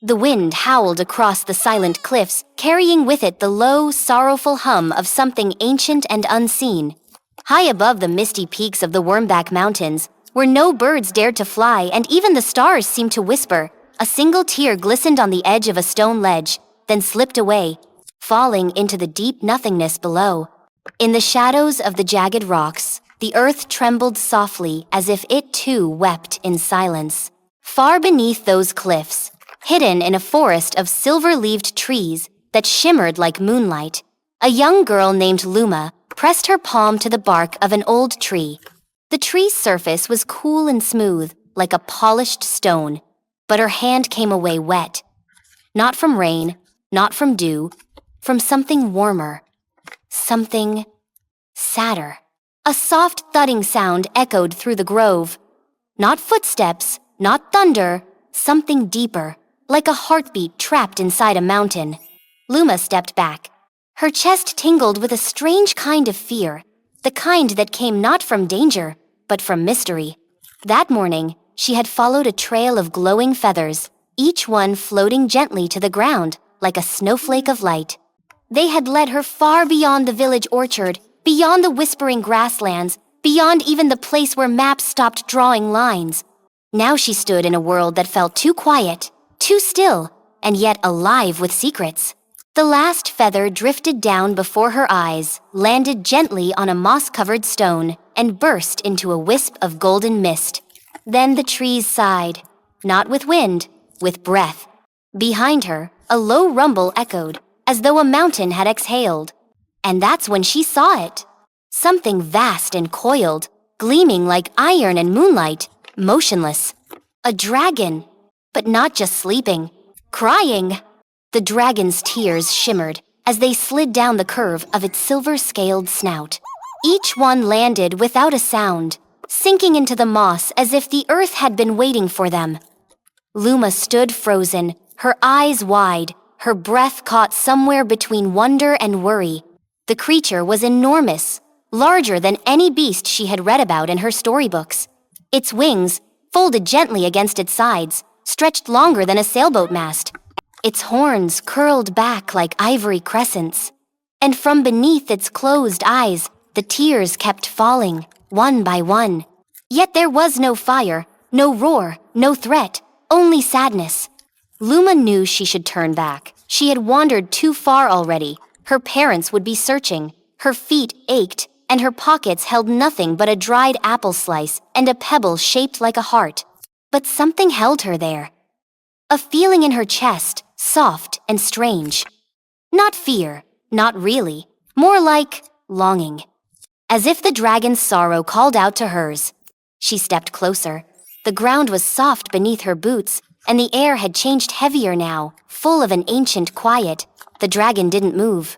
The wind howled across the silent cliffs, carrying with it the low, sorrowful hum of something ancient and unseen. High above the misty peaks of the Wormback Mountains, where no birds dared to fly and even the stars seemed to whisper, a single tear glistened on the edge of a stone ledge, then slipped away, falling into the deep nothingness below. In the shadows of the jagged rocks, the earth trembled softly as if it too wept in silence. Far beneath those cliffs, hidden in a forest of silver-leaved trees that shimmered like moonlight, a young girl named Luma pressed her palm to the bark of an old tree. The tree's surface was cool and smooth, like a polished stone, but her hand came away wet. Not from rain, not from dew, from something warmer, something sadder. A soft thudding sound echoed through the grove. Not footsteps, not thunder, something deeper, like a heartbeat trapped inside a mountain. Luma stepped back. Her chest tingled with a strange kind of fear, the kind that came not from danger, but from mystery. That morning, she had followed a trail of glowing feathers, each one floating gently to the ground, like a snowflake of light. They had led her far beyond the village orchard, beyond the whispering grasslands, beyond even the place where maps stopped drawing lines. Now she stood in a world that felt too quiet, too still, and yet alive with secrets. The last feather drifted down before her eyes, landed gently on a moss-covered stone, and burst into a wisp of golden mist. Then the trees sighed, not with wind, with breath. Behind her, a low rumble echoed, as though a mountain had exhaled. And that's when she saw it. Something vast and coiled, gleaming like iron and moonlight, motionless. A dragon, but not just sleeping, crying. The dragon's tears shimmered as they slid down the curve of its silver-scaled snout. Each one landed without a sound, sinking into the moss as if the earth had been waiting for them. Luma stood frozen, her eyes wide, her breath caught somewhere between wonder and worry. The creature was enormous, larger than any beast she had read about in her storybooks. Its wings, folded gently against its sides, stretched longer than a sailboat mast. Its horns curled back like ivory crescents. And from beneath its closed eyes, the tears kept falling, one by one. Yet there was no fire, no roar, no threat, only sadness. Luma knew she should turn back. She had wandered too far already. Her parents would be searching. Her feet ached, and her pockets held nothing but a dried apple slice and a pebble shaped like a heart. But something held her there. A feeling in her chest, soft and strange. Not fear, not really, more like longing. As if the dragon's sorrow called out to hers. She stepped closer. The ground was soft beneath her boots, and the air had changed heavier now, full of an ancient quiet. The dragon didn't move.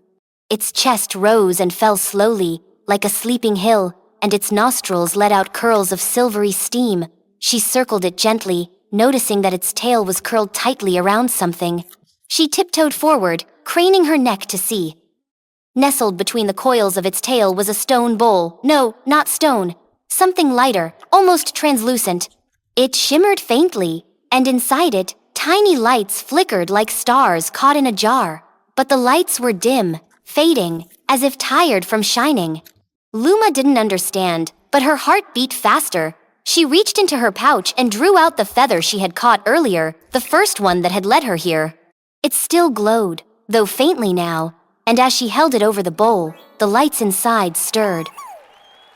Its chest rose and fell slowly, like a sleeping hill, and its nostrils let out curls of silvery steam. She circled it gently, noticing that its tail was curled tightly around something. She tiptoed forward, craning her neck to see. Nestled between the coils of its tail was a stone bowl. No, not stone. Something lighter, almost translucent. It shimmered faintly, and inside it, tiny lights flickered like stars caught in a jar. But the lights were dim, fading, as if tired from shining. Luma didn't understand, but her heart beat faster. She reached into her pouch and drew out the feather she had caught earlier, the first one that had led her here. It still glowed, though faintly now, and as she held it over the bowl, the lights inside stirred.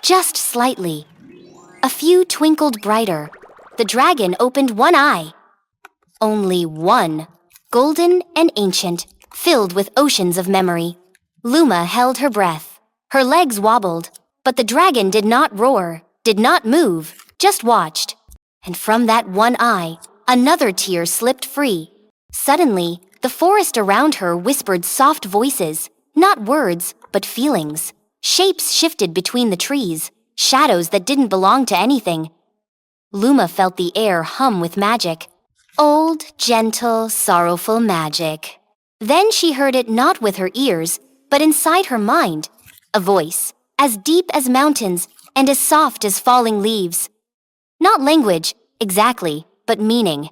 Just slightly. A few twinkled brighter. The dragon opened one eye. Only one, golden and ancient, filled with oceans of memory. Luma held her breath. Her legs wobbled, but the dragon did not roar, did not move, just watched. And from that one eye, another tear slipped free. Suddenly, the forest around her whispered soft voices, not words, but feelings. Shapes shifted between the trees, shadows that didn't belong to anything. Luma felt the air hum with magic. Old, gentle, sorrowful magic. Then she heard it not with her ears, but inside her mind. A voice, as deep as mountains and as soft as falling leaves. Not language, exactly, but meaning.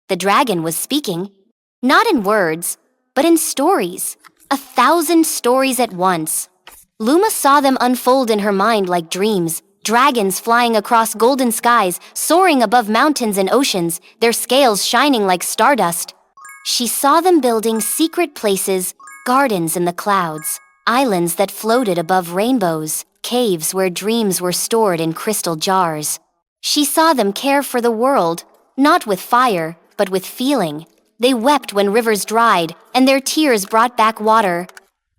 The dragon was speaking. Not in words, but in stories. 1,000 stories at once. Luma saw them unfold in her mind like dreams. Dragons flying across golden skies, soaring above mountains and oceans, their scales shining like stardust. She saw them building secret places, gardens in the clouds, islands that floated above rainbows, caves where dreams were stored in crystal jars. She saw them care for the world, not with fire, but with feeling. They wept when rivers dried, and their tears brought back water.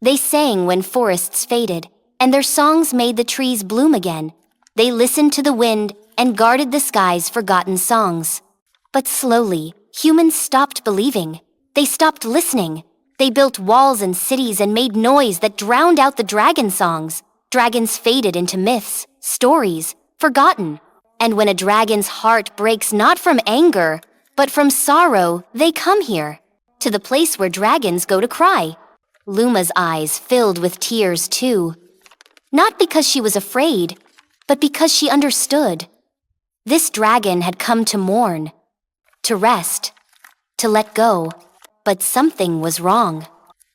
They sang when forests faded, and their songs made the trees bloom again. They listened to the wind and guarded the sky's forgotten songs. But slowly, humans stopped believing. They stopped listening. They built walls and cities and made noise that drowned out the dragon songs. Dragons faded into myths, stories, forgotten. And when a dragon's heart breaks not from anger, but from sorrow, they come here, to the place where dragons go to cry. Luma's eyes filled with tears too. Not because she was afraid, but because she understood. This dragon had come to mourn, to rest, to let go. But something was wrong.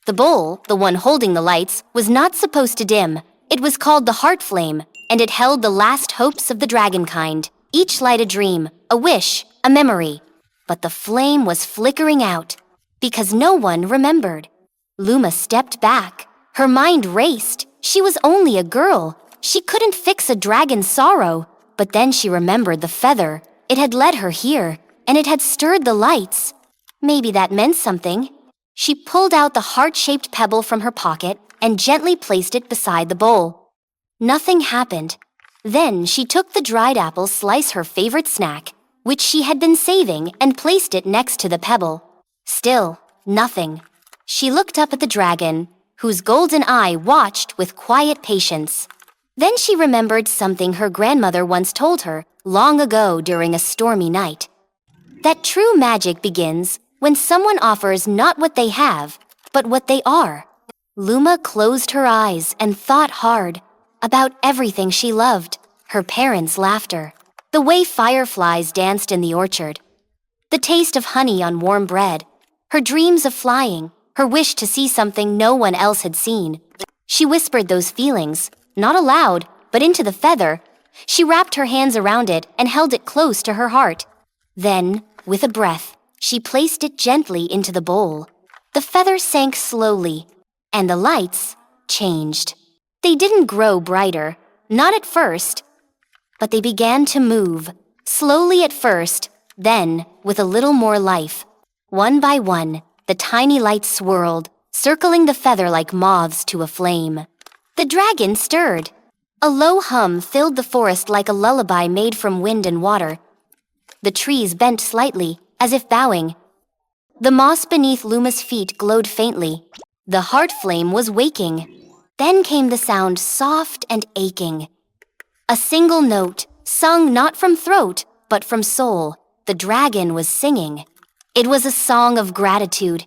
The bowl, the one holding the lights, was not supposed to dim. It was called the heart flame, and it held the last hopes of the dragon kind. Each light a dream, a wish, a memory. But the flame was flickering out, because no one remembered. Luma stepped back. Her mind raced. She was only a girl. She couldn't fix a dragon's sorrow. But then she remembered the feather. It had led her here, and it had stirred the lights. Maybe that meant something. She pulled out the heart-shaped pebble from her pocket and gently placed it beside the bowl. Nothing happened. Then she took the dried apple slice, her favorite snack, which she had been saving, and placed it next to the pebble. Still, nothing. She looked up at the dragon, whose golden eye watched with quiet patience. Then she remembered something her grandmother once told her long ago during a stormy night. That true magic begins when someone offers not what they have, but what they are. Luma closed her eyes and thought hard about everything she loved, her parents' laughter, the way fireflies danced in the orchard, the taste of honey on warm bread, her dreams of flying, her wish to see something no one else had seen. She whispered those feelings, not aloud, but into the feather. She wrapped her hands around it and held it close to her heart. Then, with a breath, she placed it gently into the bowl. The feather sank slowly, and the lights changed. They didn't grow brighter, not at first, but they began to move, slowly at first, then with a little more life. One by one, the tiny lights swirled, circling the feather like moths to a flame. The dragon stirred. A low hum filled the forest like a lullaby made from wind and water. The trees bent slightly, as if bowing. The moss beneath Luma's feet glowed faintly. The heart flame was waking. Then came the sound, soft and aching. A single note, sung not from throat, but from soul. The dragon was singing. It was a song of gratitude,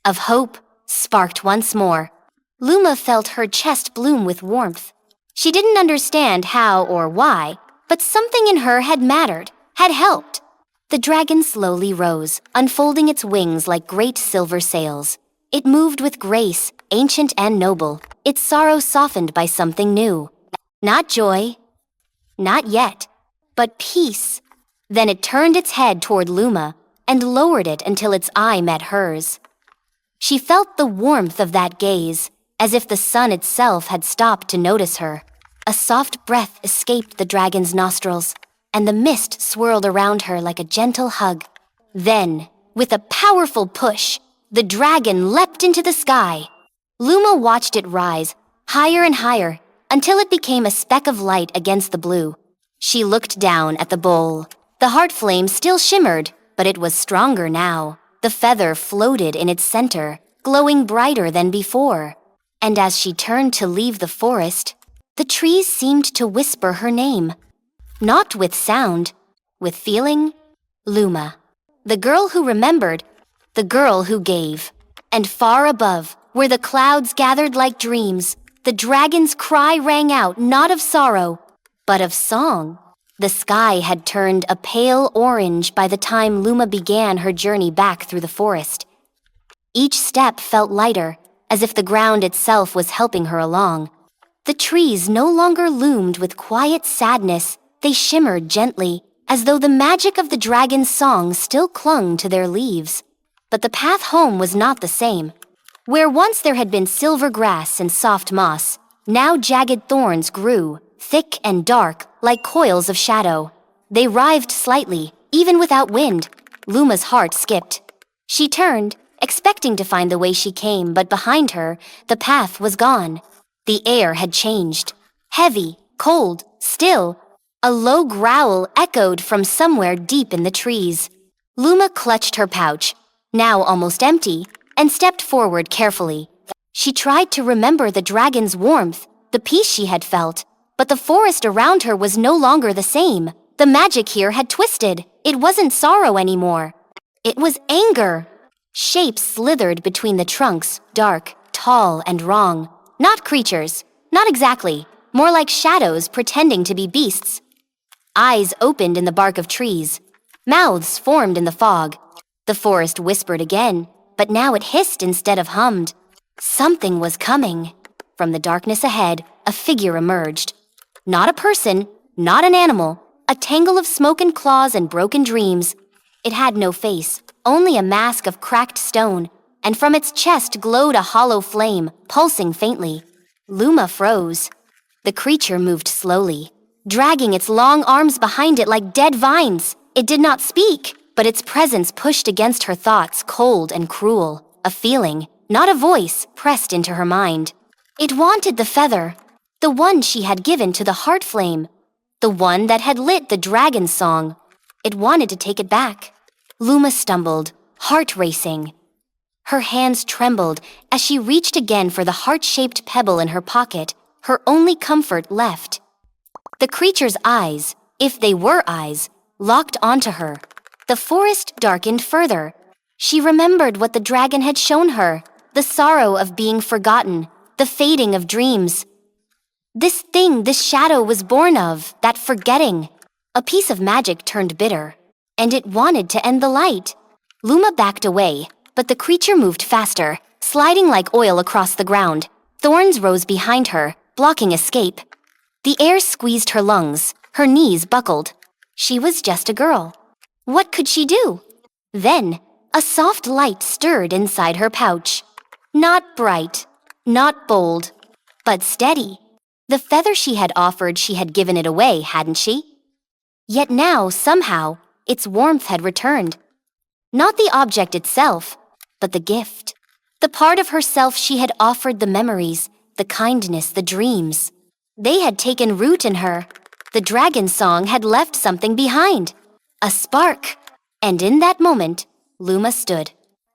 of hope, sparked once more. Luma felt her chest bloom with warmth. She didn't understand how or why, but something in her had mattered, had helped. The dragon slowly rose, unfolding its wings like great silver sails. It moved with grace, ancient and noble, its sorrow softened by something new. Not joy, not yet, but peace. Then it turned its head toward Luma and lowered it until its eye met hers. She felt the warmth of that gaze, as if the sun itself had stopped to notice her. A soft breath escaped the dragon's nostrils, and the mist swirled around her like a gentle hug. Then, with a powerful push, the dragon leapt into the sky. Luma watched it rise, higher and higher, until it became a speck of light against the blue. She looked down at the bowl. The heart flame still shimmered, but it was stronger now. The feather floated in its center, glowing brighter than before. And as she turned to leave the forest, the trees seemed to whisper her name. Not with sound, with feeling. Luma. The girl who remembered, the girl who gave. And far above, where the clouds gathered like dreams, the dragon's cry rang out not of sorrow, but of song. The sky had turned a pale orange by the time Luma began her journey back through the forest. Each step felt lighter, as if the ground itself was helping her along. The trees no longer loomed with quiet sadness, they shimmered gently, as though the magic of the dragon's song still clung to their leaves. But the path home was not the same. Where once there had been silver grass and soft moss, now jagged thorns grew, thick and dark, like coils of shadow. They writhed slightly, even without wind. Luma's heart skipped. She turned, expecting to find the way she came, but behind her, the path was gone. The air had changed. Heavy, cold, still. A low growl echoed from somewhere deep in the trees. Luma clutched her pouch, now almost empty, and stepped forward carefully. She tried to remember the dragon's warmth, the peace she had felt, but the forest around her was no longer the same. The magic here had twisted. It wasn't sorrow anymore. It was anger. Shapes slithered between the trunks, dark, tall, and wrong. Not creatures. Not exactly. More like shadows pretending to be beasts. Eyes opened in the bark of trees. Mouths formed in the fog. The forest whispered again, but now it hissed instead of hummed. Something was coming. From the darkness ahead, a figure emerged. Not a person, not an animal, a tangle of smoke and claws and broken dreams. It had no face, only a mask of cracked stone, and from its chest glowed a hollow flame, pulsing faintly. Luma froze. The creature moved slowly, dragging its long arms behind it like dead vines. It did not speak, but its presence pushed against her thoughts, cold and cruel. A feeling, not a voice, pressed into her mind. It wanted the feather, the one she had given to the heart flame, the one that had lit the dragon's song. It wanted to take it back. Luma stumbled, heart racing. Her hands trembled as she reached again for the heart-shaped pebble in her pocket, her only comfort left. The creature's eyes, if they were eyes, locked onto her. The forest darkened further. She remembered what the dragon had shown her, the sorrow of being forgotten, the fading of dreams. This thing this shadow was born of, that forgetting. A piece of magic turned bitter, and it wanted to end the light. Luma backed away, but the creature moved faster, sliding like oil across the ground. Thorns rose behind her, blocking escape. The air squeezed her lungs, her knees buckled. She was just a girl. What could she do? Then, a soft light stirred inside her pouch. Not bright, not bold, but steady. The feather she had offered, she had given it away, hadn't she? Yet now, somehow, its warmth had returned. Not the object itself, but the gift. The part of herself she had offered, the memories, the kindness, the dreams. They had taken root in her. The dragon song had left something behind. A spark. And in that moment, Luma stood.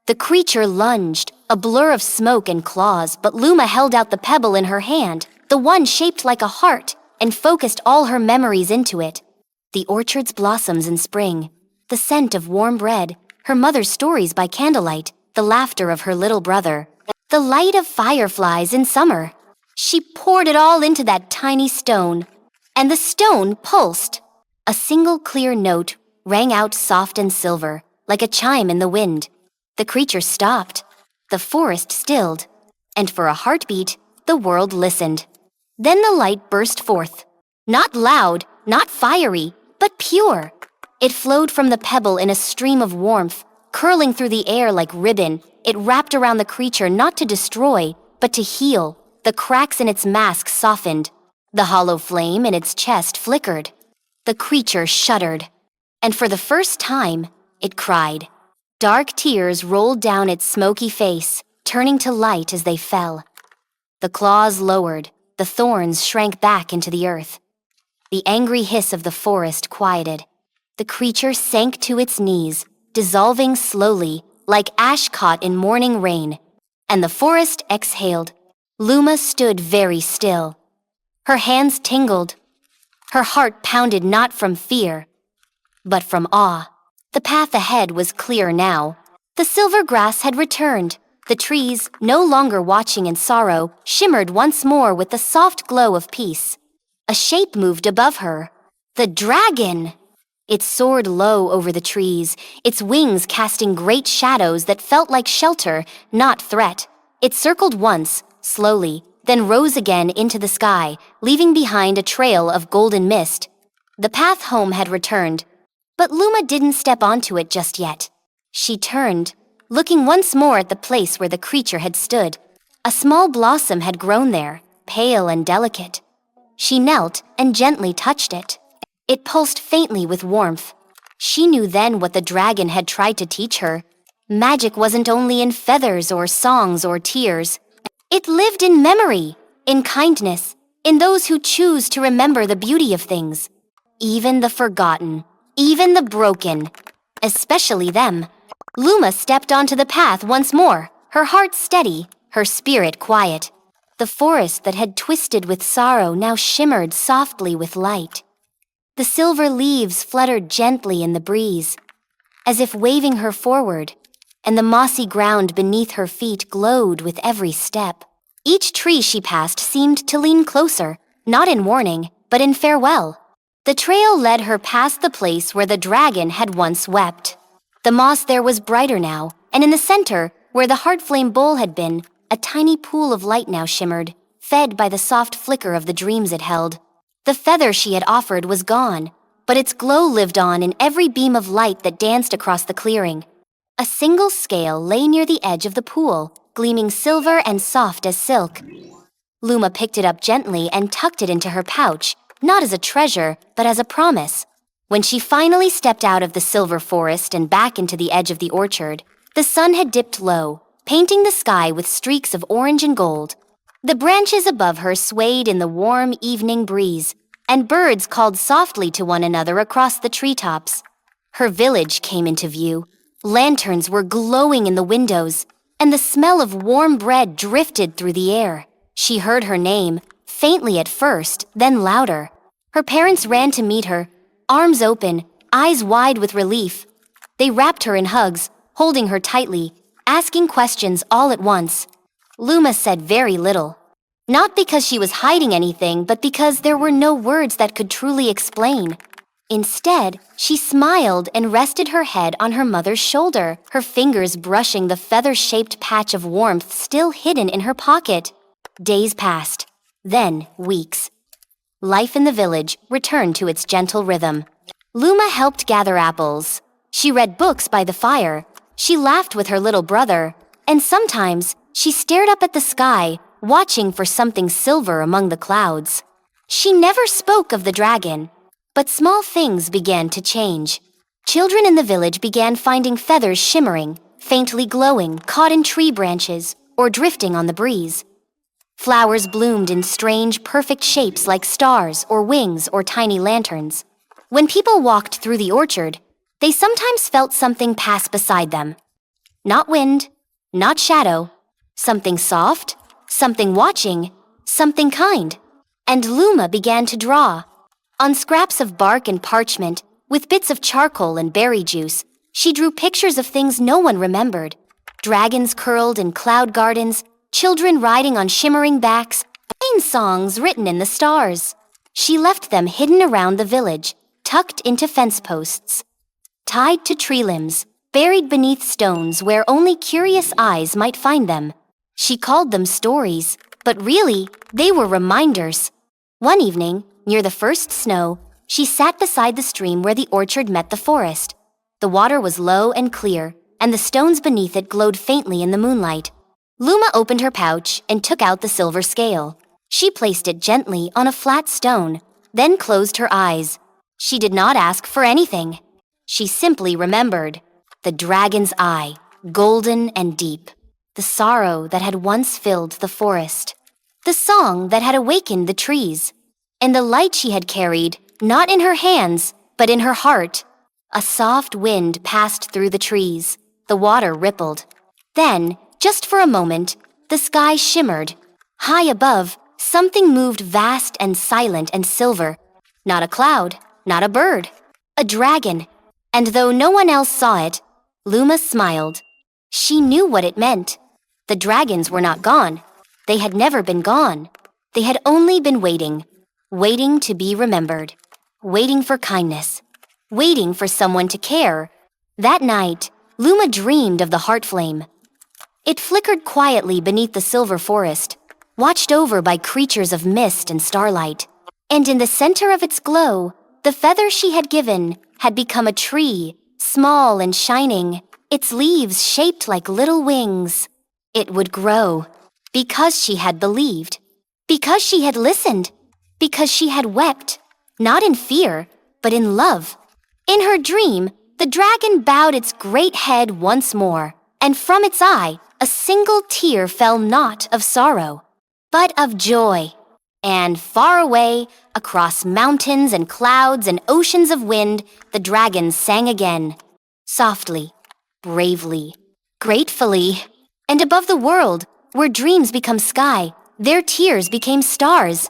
The creature lunged, a blur of smoke and claws, but Luma held out the pebble in her hand, the one shaped like a heart, and focused all her memories into it. The orchard's blossoms in spring, the scent of warm bread, her mother's stories by candlelight, the laughter of her little brother, the light of fireflies in summer. She poured it all into that tiny stone, and the stone pulsed. A single clear note rang out soft and silver, like a chime in the wind. The creature stopped, the forest stilled, and for a heartbeat, the world listened. Then the light burst forth. Not loud, not fiery, but pure. It flowed from the pebble in a stream of warmth, curling through the air like ribbon. It wrapped around the creature not to destroy, but to heal. The cracks in its mask softened. The hollow flame in its chest flickered. The creature shuddered. And for the first time, it cried. Dark tears rolled down its smoky face, turning to light as they fell. The claws lowered. The thorns shrank back into the earth. The angry hiss of the forest quieted. The creature sank to its knees, dissolving slowly, like ash caught in morning rain. And the forest exhaled. Luma stood very still. Her hands tingled. Her heart pounded not from fear, but from awe. The path ahead was clear now. The silver grass had returned. The trees, no longer watching in sorrow, shimmered once more with the soft glow of peace. A shape moved above her. The dragon! It soared low over the trees, its wings casting great shadows that felt like shelter, not threat. It circled once, slowly, then rose again into the sky, leaving behind a trail of golden mist. The path home had returned, but Luma didn't step onto it just yet. She turned, looking once more at the place where the creature had stood. A small blossom had grown there, pale and delicate. She knelt and gently touched it. It pulsed faintly with warmth. She knew then what the dragon had tried to teach her. Magic wasn't only in feathers or songs or tears. It lived in memory, in kindness, in those who choose to remember the beauty of things. Even the forgotten, even the broken, especially them. Luma stepped onto the path once more, her heart steady, her spirit quiet. The forest that had twisted with sorrow now shimmered softly with light. The silver leaves fluttered gently in the breeze, as if waving her forward, and the mossy ground beneath her feet glowed with every step. Each tree she passed seemed to lean closer, not in warning, but in farewell. The trail led her past the place where the dragon had once wept. The moss there was brighter now, and in the center, where the heart-flame bowl had been, a tiny pool of light now shimmered, fed by the soft flicker of the dreams it held. The feather she had offered was gone, but its glow lived on in every beam of light that danced across the clearing. A single scale lay near the edge of the pool, gleaming silver and soft as silk. Luma picked it up gently and tucked it into her pouch, not as a treasure, but as a promise. When she finally stepped out of the silver forest and back into the edge of the orchard, the sun had dipped low, painting the sky with streaks of orange and gold. The branches above her swayed in the warm evening breeze, and birds called softly to one another across the treetops. Her village came into view. Lanterns were glowing in the windows, and the smell of warm bread drifted through the air. She heard her name, faintly at first, then louder. Her parents ran to meet her, arms open, eyes wide with relief. They wrapped her in hugs, holding her tightly, asking questions all at once. Luma said very little. Not because she was hiding anything, but because there were no words that could truly explain. Instead, she smiled and rested her head on her mother's shoulder, her fingers brushing the feather-shaped patch of warmth still hidden in her pocket. Days passed, then weeks. Life in the village returned to its gentle rhythm. Luma helped gather apples. She read books by the fire. She laughed with her little brother. And sometimes, she stared up at the sky, watching for something silver among the clouds. She never spoke of the dragon, but small things began to change. Children in the village began finding feathers shimmering, faintly glowing, caught in tree branches, or drifting on the breeze. Flowers bloomed in strange, perfect shapes like stars or wings or tiny lanterns. When people walked through the orchard, they sometimes felt something pass beside them. Not wind, not shadow, something soft, something watching, something kind. And Luma began to draw. On scraps of bark and parchment, with bits of charcoal and berry juice, she drew pictures of things no one remembered. Dragons curled in cloud gardens, children riding on shimmering backs, rain songs written in the stars. She left them hidden around the village, tucked into fence posts, tied to tree limbs, buried beneath stones where only curious eyes might find them. She called them stories, but really, they were reminders. One evening, near the first snow, she sat beside the stream where the orchard met the forest. The water was low and clear, and the stones beneath it glowed faintly in the moonlight. Luma opened her pouch and took out the silver scale. She placed it gently on a flat stone, then closed her eyes. She did not ask for anything. She simply remembered. The dragon's eye, golden and deep. The sorrow that had once filled the forest. The song that had awakened the trees. And the light she had carried, not in her hands, but in her heart. A soft wind passed through the trees. The water rippled. Then, just for a moment, the sky shimmered. High above, something moved vast and silent and silver. Not a cloud, not a bird. A dragon. And though no one else saw it, Luma smiled. She knew what it meant. The dragons were not gone. They had never been gone. They had only been waiting to be remembered. waiting for kindness, waiting for someone to care. That night, Luma dreamed of the heart flame. It flickered quietly beneath the silver forest, watched over by creatures of mist and starlight. And in the center of its glow, the feather she had given had become a tree, small and shining, its leaves shaped like little wings. It would grow, because she had believed, because she had listened, because she had wept, not in fear, but in love. In her dream, the dragon bowed its great head once more, and from its eye, a single tear fell not of sorrow, but of joy. And far away, across mountains and clouds and oceans of wind, the dragon sang again, softly, bravely, gratefully. And above the world, where dreams become sky, their tears became stars.